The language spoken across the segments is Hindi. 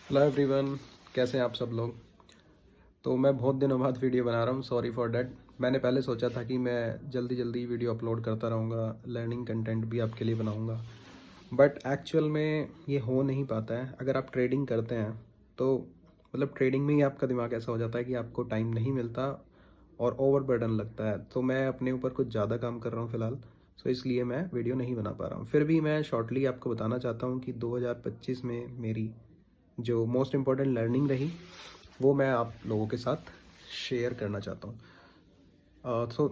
हेलो एवरीवन, कैसे हैं आप सब लोग। तो मैं बहुत दिनों बाद वीडियो बना रहा हूँ, सॉरी फॉर डैट। मैंने पहले सोचा था कि मैं जल्दी जल्दी वीडियो अपलोड करता रहूँगा, लर्निंग कंटेंट भी आपके लिए बनाऊँगा, बट एक्चुअल में ये हो नहीं पाता है। अगर आप ट्रेडिंग करते हैं तो मतलब ट्रेडिंग में ही आपका दिमाग ऐसा हो जाता है कि आपको टाइम नहीं मिलता और ओवर बर्डन लगता है। तो मैं अपने ऊपर कुछ ज़्यादा काम कर रहा हूँ फ़िलहाल, सो इसलिए मैं वीडियो नहीं बना पा रहा हूँ। फिर भी मैं शॉर्टली आपको बताना चाहता हूँ कि 2025 में मेरी जो मोस्ट इम्पॉर्टेंट लर्निंग रही वो मैं आप लोगों के साथ शेयर करना चाहता हूँ। तो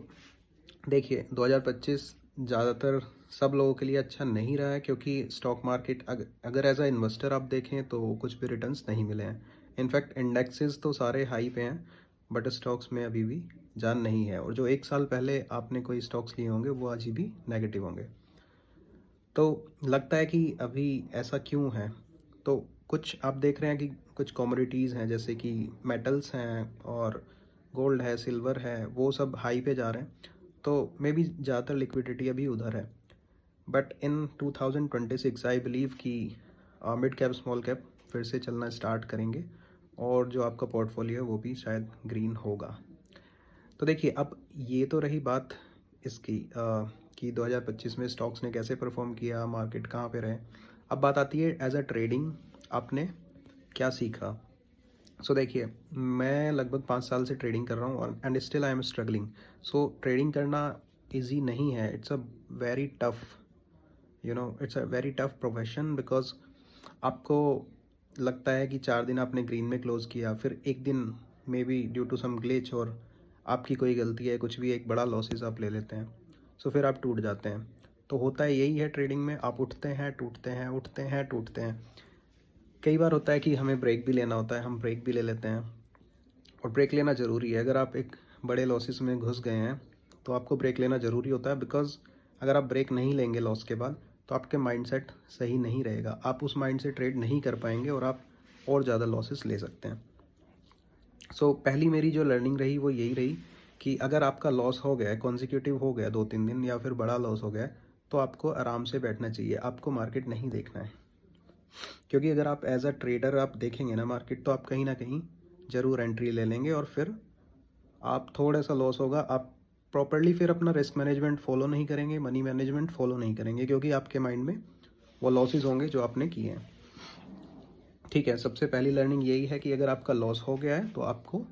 देखिए, 2025 ज़्यादातर सब लोगों के लिए अच्छा नहीं रहा है, क्योंकि स्टॉक मार्केट अगर एज अ इन्वेस्टर आप देखें तो कुछ भी रिटर्न्स नहीं मिले हैं। इनफैक्ट इंडेक्सेस तो सारे हाई पे हैं, बट स्टॉक्स में अभी भी जान नहीं है, और जो एक साल पहले आपने कोई स्टॉक्स लिए होंगे वो आज भी नेगेटिव होंगे। तो लगता है कि अभी ऐसा क्यों है। तो कुछ आप देख रहे हैं कि कुछ कमोडिटीज़ हैं, जैसे कि मेटल्स हैं और गोल्ड है, सिल्वर है, वो सब हाई पे जा रहे हैं। तो मे बी ज़्यादातर लिक्विडिटी अभी उधर है। बट इन 2026 आई बिलीव कि मिड कैप स्मॉल कैप फिर से चलना स्टार्ट करेंगे, और जो आपका पोर्टफोलियो है वो भी शायद ग्रीन होगा। तो देखिए, अब ये तो रही बात इसकी कि 2025 में स्टॉक्स ने कैसे परफॉर्म किया, मार्केट कहाँ पे रहे। अब बात आती है एज अ ट्रेडिंग आपने क्या सीखा। सो देखिए, मैं लगभग 5 साल से ट्रेडिंग कर रहा हूँ और and still I am struggling. So trading करना इजी नहीं है, it's a very tough, it's a very tough profession. Because आपको लगता है कि 4 दिन आपने ग्रीन में क्लोज किया, फिर एक दिन may be due to some glitch और आपकी कोई गलती है, कुछ भी एक बड़ा लॉसेस आप ले लेते हैं, सो फिर आप टूट जाते हैं। तो होता है यही है ट्रेडिंग में, आप उठते हैं टूटते हैं, उठते हैं टूटते हैं। कई बार होता है कि हमें ब्रेक भी लेना होता है, हम ब्रेक भी ले लेते हैं, और ब्रेक लेना ज़रूरी है। अगर आप एक बड़े लॉसेस में घुस गए हैं तो आपको ब्रेक लेना ज़रूरी होता है, बिकॉज अगर आप ब्रेक नहीं लेंगे लॉस के बाद तो आपके माइंडसेट सही नहीं रहेगा, आप उस माइंड से ट्रेड नहीं कर पाएंगे और आप और ज़्यादा लॉसेस ले सकते हैं। सो पहली मेरी जो लर्निंग रही वो यही रही कि अगर आपका लॉस हो गया, कॉन्जिक्यूटिव हो गया 2-3 दिन, या फिर बड़ा लॉस हो गया, तो आपको आराम से बैठना चाहिए, आपको मार्केट नहीं देखना है। क्योंकि अगर आप एज अ ट्रेडर आप देखेंगे ना मार्केट, तो आप कहीं ना कहीं ज़रूर एंट्री ले लेंगे, और फिर आप थोड़ा सा लॉस होगा, आप प्रॉपरली फिर अपना रिस्क मैनेजमेंट फॉलो नहीं करेंगे, मनी मैनेजमेंट फॉलो नहीं करेंगे, क्योंकि आपके माइंड में वो लॉसेस होंगे जो आपने किए हैं। ठीक है, सबसे पहली लर्निंग यही है कि अगर आपका लॉस हो गया है तो आपको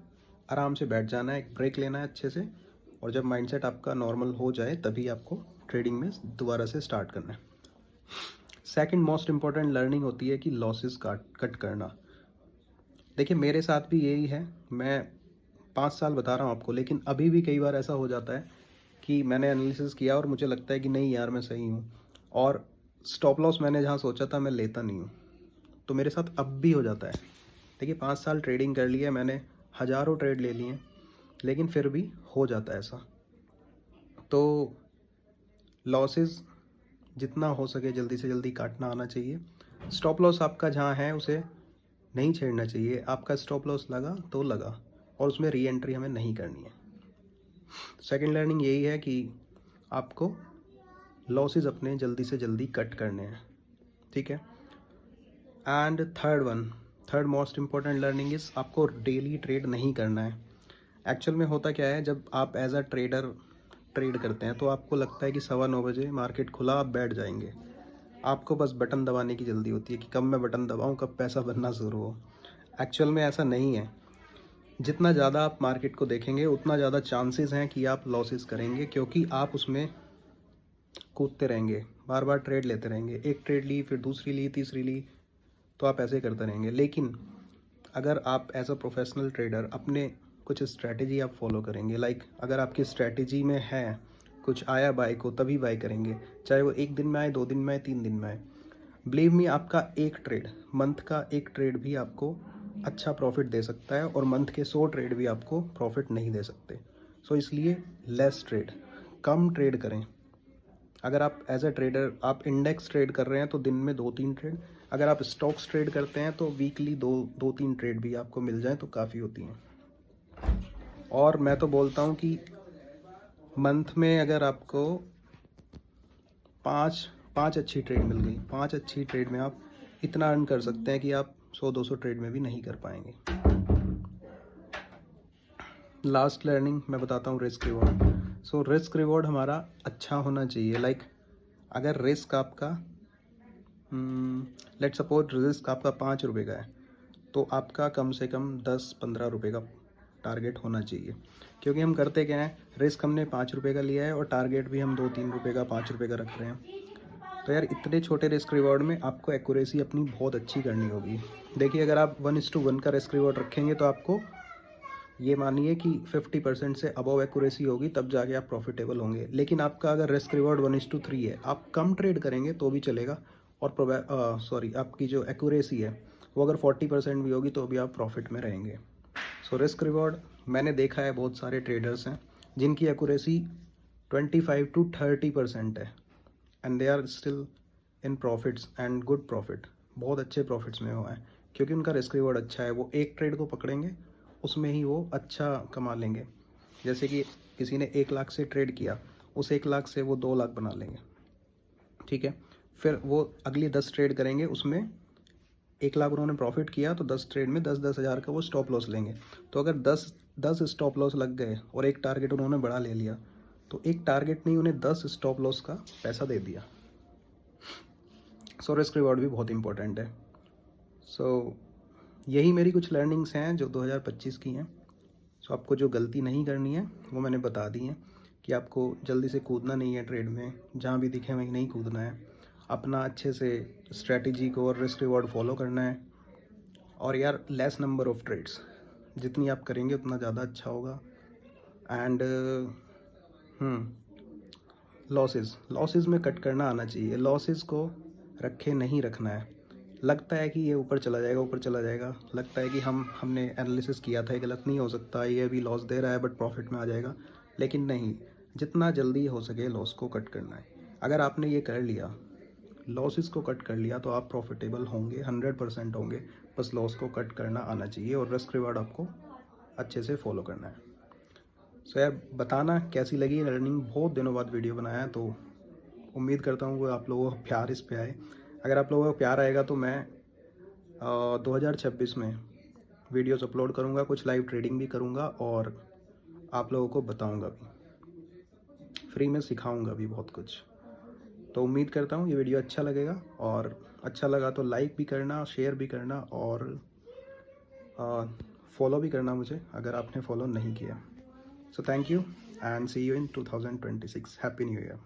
आराम से बैठ जाना है, एक ब्रेक लेना है अच्छे से, और जब माइंडसेट आपका नॉर्मल हो जाए तभी आपको ट्रेडिंग में दोबारा से स्टार्ट करना है। सेकंड मोस्ट इंपॉर्टेंट लर्निंग होती है कि लॉसेस कट करना। देखिए, मेरे साथ भी यही है। मैं 5 साल बता रहा हूँ आपको, लेकिन अभी भी कई बार ऐसा हो जाता है कि मैंने एनालिसिस किया और मुझे लगता है कि नहीं यार मैं सही हूँ, और स्टॉप लॉस मैंने जहाँ सोचा था मैं लेता नहीं हूँ। तो मेरे साथ अब भी हो जाता है। देखिए, 5 साल ट्रेडिंग कर लिया मैंने, हज़ारों ट्रेड ले लिए, लेकिन फिर भी हो जाता है ऐसा। तो लॉसेस जितना हो सके जल्दी से जल्दी काटना आना चाहिए। स्टॉप लॉस आपका जहाँ है उसे नहीं छेड़ना चाहिए। आपका स्टॉप लॉस लगा तो लगा, और उसमें री एंट्री हमें नहीं करनी है। सेकंड लर्निंग यही है कि आपको लॉसेस अपने जल्दी से जल्दी कट करने हैं, ठीक है। And third most important learning is आपको डेली ट्रेड नहीं करना है। एक्चुअल में होता क्या है, जब आप एज अ ट्रेडर ट्रेड करते हैं तो आपको लगता है कि 9:15 मार्केट खुला आप बैठ जाएंगे, आपको बस बटन दबाने की जल्दी होती है कि कब मैं बटन दबाऊं, कब पैसा बनना शुरू हो। एक्चुअल में ऐसा नहीं है। जितना ज़्यादा आप मार्केट को देखेंगे उतना ज़्यादा चांसेस हैं कि आप लॉसेस करेंगे, क्योंकि आप उसमें कूदते रहेंगे, बार बार ट्रेड लेते रहेंगे, एक ट्रेड ली फिर दूसरी ली तीसरी ली, तो आप ऐसे करते रहेंगे। लेकिन अगर आप एज अ प्रोफेशनल ट्रेडर अपने कुछ स्ट्रैटेजी आप फॉलो करेंगे, लाइक अगर आपकी स्ट्रैटेजी में है कुछ आया बाय को तभी बाय करेंगे, चाहे वो 1 दिन में आए, 2 दिन में आए, 3 दिन में आए। बिलीव मी, आपका एक ट्रेड, मंथ का एक ट्रेड भी आपको अच्छा प्रॉफिट दे सकता है, और मंथ के 100 ट्रेड भी आपको प्रॉफिट नहीं दे सकते। सो इसलिए लेस ट्रेड, कम ट्रेड करें। अगर आप एज अ ट्रेडर आप इंडेक्स ट्रेड कर रहे हैं तो दिन में 2-3 ट्रेड, अगर आप स्टॉक्स ट्रेड करते हैं तो वीकली 2-3 ट्रेड भी आपको मिल जाए तो काफ़ी होती हैं। और मैं तो बोलता हूँ कि मंथ में अगर आपको पाँच पाँच अच्छी ट्रेड मिल गई, 5 अच्छी ट्रेड में आप इतना अर्न कर सकते हैं कि आप 100-200 ट्रेड में भी नहीं कर पाएंगे। लास्ट लर्निंग मैं बताता हूँ, risk reward. So risk reward हमारा अच्छा होना चाहिए। लाइक अगर रिस्क आपका लेट सपोज रिस्क आपका 5 रुपये का है, तो आपका कम से कम 10-15 रुपये का टारगेट होना चाहिए। क्योंकि हम करते क्या हैं, रिस्क हमने 5 रुपये का लिया है और टारगेट भी हम 2-3 रुपये का, 5 रुपये का रख रहे हैं। तो यार इतने छोटे रिस्क रिवॉर्ड में आपको एक्यूरेसी अपनी बहुत अच्छी करनी होगी। देखिए अगर आप 1:1 का रिस्क रिवॉर्ड रखेंगे तो आपको ये मानिए कि 50% से अबव एक्यूरेसी होगी, तब जाके आप प्रॉफिटेबल होंगे। लेकिन आपका अगर रिस्क रिवॉर्ड 1:3 है, आप कम ट्रेड करेंगे तो भी चलेगा, और आपकी जो एक्यूरेसी है वो अगर 40% भी होगी तो भी आप प्रॉफिट में रहेंगे। सो रिस्क रिवॉर्ड मैंने देखा है, बहुत सारे ट्रेडर्स हैं जिनकी एक्यूरेसी 25-30% है and they are still in profits and good profit, बहुत अच्छे प्रॉफिट्स में हुआ है क्योंकि उनका रिस्क रिवॉर्ड अच्छा है। वो एक ट्रेड को पकड़ेंगे, उसमें ही वो अच्छा कमा लेंगे। जैसे कि किसी ने 1 लाख से ट्रेड किया, उस 1 लाख से वो 2 लाख बना लेंगे, ठीक है। फिर वो अगली 10 ट्रेड करेंगे, उसमें 1 लाख उन्होंने प्रॉफिट किया, तो 10 ट्रेड में 10-10 हज़ार का वो स्टॉप लॉस लेंगे। तो अगर 10 स्टॉप लॉस लग गए और एक टारगेट उन्होंने बढ़ा ले लिया, तो एक टारगेट नहीं, उन्हें 10 स्टॉप लॉस का पैसा दे दिया। सो रिस्क रिवॉर्ड भी बहुत इंपॉर्टेंट है। सो यही मेरी कुछ लर्निंग्स हैं जो 2025 की हैं। सो आपको जो गलती नहीं करनी है वो मैंने बता दी है, कि आपको जल्दी से कूदना नहीं है ट्रेड में, जहाँ भी दिखे वहीं नहीं कूदना है। अपना अच्छे से स्ट्रैटेजी को और रिस्क रिवॉर्ड फॉलो करना है। और यार लेस नंबर ऑफ ट्रेड्स, जितनी आप करेंगे उतना ज़्यादा अच्छा होगा। एंड लॉसेस में कट करना आना चाहिए। लॉसेस को रखे नहीं रखना है। लगता है कि ये ऊपर चला जाएगा, ऊपर चला जाएगा, लगता है कि हमने एनालिसिस किया था, ये गलत नहीं हो सकता, ये भी लॉस दे रहा है बट प्रॉफिट में आ जाएगा। लेकिन नहीं, जितना जल्दी हो सके लॉस को कट करना है। अगर आपने ये कर लिया, लॉसेस को कट कर लिया, तो आप प्रॉफिटेबल होंगे, 100% होंगे। बस लॉस को कट करना आना चाहिए और रिस्क रिवार्ड आपको अच्छे से फॉलो करना है। सो यार बताना कैसी लगी लर्निंग। बहुत दिनों बाद वीडियो बनाया है, तो उम्मीद करता हूँ कि आप लोगों का प्यार इस पे आए। अगर आप लोगों का प्यार आएगा तो मैं 2026 में वीडियोस अपलोड करूँगा, कुछ लाइव ट्रेडिंग भी करूँगा और आप लोगों को बताऊँगा भी, फ्री में सिखाऊँगा भी बहुत कुछ। तो उम्मीद करता हूँ ये वीडियो अच्छा लगेगा, और अच्छा लगा तो लाइक भी करना, शेयर भी करना और फॉलो भी करना मुझे, अगर आपने फॉलो नहीं किया। So thank you and see you in 2026। Happy new year.